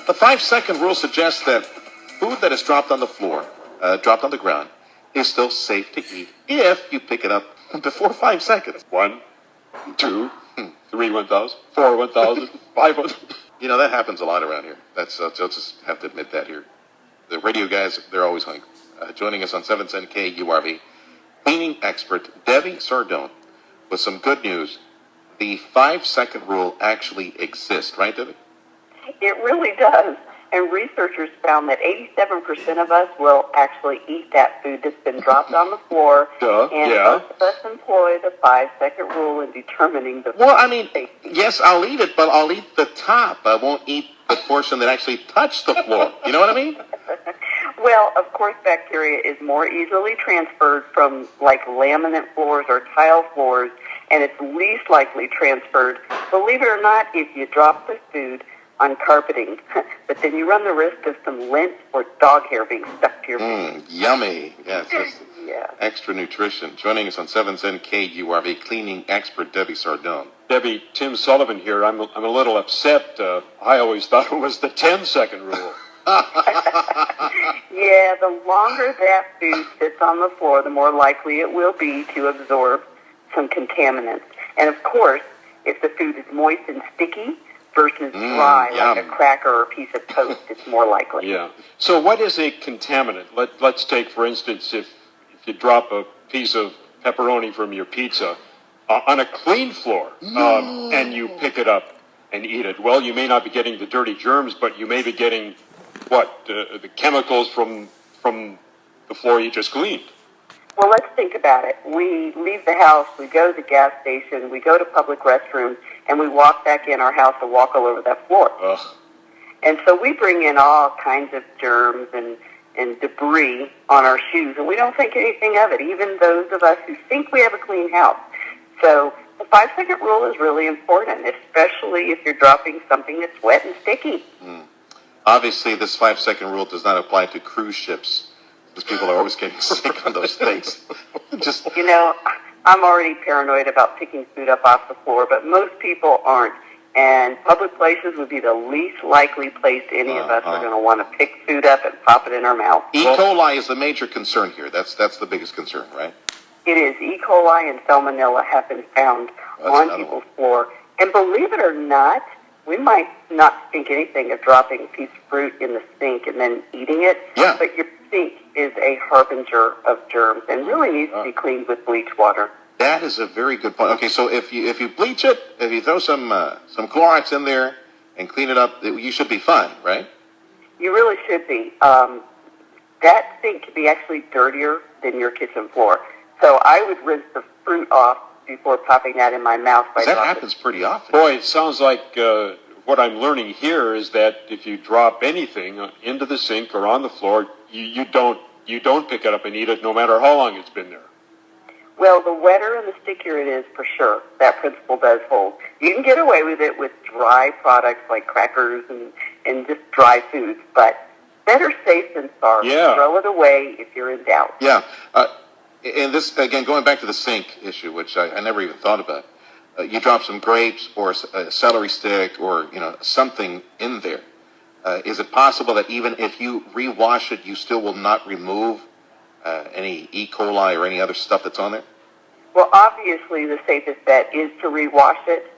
The 5-second rule suggests that food that is dropped on the floor, dropped on the ground, is still safe to eat if you pick it up before 5 seconds. 1, 2, 3, 1,000, 4, 1,000, 5, 1,000. You know, that happens a lot around here. I'll just have to admit that here. The radio guys, they're always hungry. Joining us on 710 KURV, cleaning expert Debbie Sardone with some good news. The 5-second rule actually exists, right, Debbie? It really does. And researchers found that 87% of us will actually eat that food that's been dropped on the floor. Most of us employ the 5-second rule in determining the safety. Yes, I'll eat it, but I'll eat the top. I won't eat the portion that actually touched the floor. You know what I mean? Well, of course, bacteria is more easily transferred from, like, laminate floors or tile floors, and it's least likely transferred, believe it or not, if you drop the food on carpeting. But then you run the risk of some lint or dog hair being stuck to your food. Yummy. Yes, extra nutrition. Joining us on 710 KURV, cleaning expert Debbie Sardone. Debbie, Tim Sullivan here. I'm a little upset. I always thought it was the 10-second rule. Yeah, the longer that food sits on the floor, the more likely it will be to absorb some contaminants. And of course, if the food is moist and sticky versus dry, like a cracker or a piece of toast, it's more likely. Yeah. So what is a contaminant? Let's take, for instance, if you drop a piece of pepperoni from your pizza on a clean floor and you pick it up and eat it. Well, you may not be getting the dirty germs, but you may be getting, the chemicals from the floor you just cleaned. Well, let's think about it. We leave the house, we go to the gas station, we go to public restrooms, and we walk back in our house and walk all over that floor. Ugh. And so we bring in all kinds of germs and debris on our shoes, and we don't think anything of it, even those of us who think we have a clean house. So the 5-second rule is really important, especially if you're dropping something that's wet and sticky. Obviously, this 5-second rule does not apply to cruise ships, because people are always getting sick on those things. You know, I'm already paranoid about picking food up off the floor, but most people aren't. And public places would be the least likely place any of us are going to want to pick food up and pop it in our mouth. E. coli is the major concern here. That's the biggest concern, right? It is. E. coli and salmonella have been found on people's floor. And believe it or not, we might not think anything of dropping a piece of fruit in the sink and then eating it. Yeah. But your sink is a harbinger of germs and really needs to be cleaned with bleach water. That is a very good point. Okay, so if you bleach it, if you throw some Clorox in there and clean it up, you should be fine, right? You really should be. That sink can be actually dirtier than your kitchen floor. So I would rinse the fruit off before popping that in my mouth. That happens pretty often. Boy, it sounds like what I'm learning here is that if you drop anything into the sink or on the floor, you don't pick it up and eat it, no matter how long it's been there. Well, the wetter and the stickier it is, for sure. That principle does hold. You can get away with it with dry products like crackers and just dry foods, but better safe than sorry. Yeah. Throw it away if you're in doubt. Yeah. And this, again, going back to the sink issue, which I never even thought about. You drop some grapes or a celery stick or, something in there. Is it possible that even if you rewash it, you still will not remove any E. coli or any other stuff that's on there? Well, obviously the safest bet is to rewash it,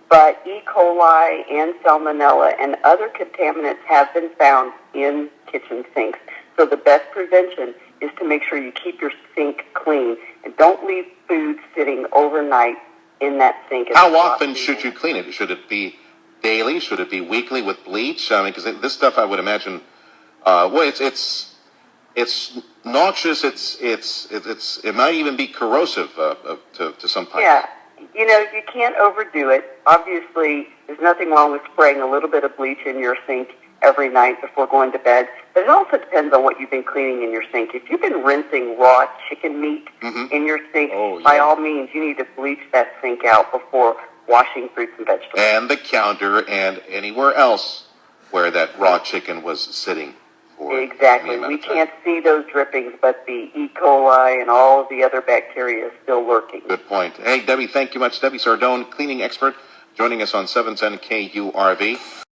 but E. coli and salmonella and other contaminants have been found in kitchen sinks. So the best prevention is to make sure you keep your sink clean and don't leave food sitting overnight in that sink. How often should you clean it? Should it be daily? Should it be weekly with bleach? I mean, because this stuff I would imagine, it's noxious. It might even be corrosive to some pipes. Yeah, you can't overdo it. Obviously, there's nothing wrong with spraying a little bit of bleach in your sink every night before going to bed. But it also depends on what you've been cleaning in your sink. If you've been rinsing raw chicken meat in your sink, by all means, you need to bleach that sink out before washing fruits and vegetables. And the counter and anywhere else where that raw chicken was sitting. Exactly. We can't see those drippings, but the E. coli and all of the other bacteria is still lurking. Good point. Hey, Debbie, thank you much. Debbie Sardone, cleaning expert, joining us on 710 KURV.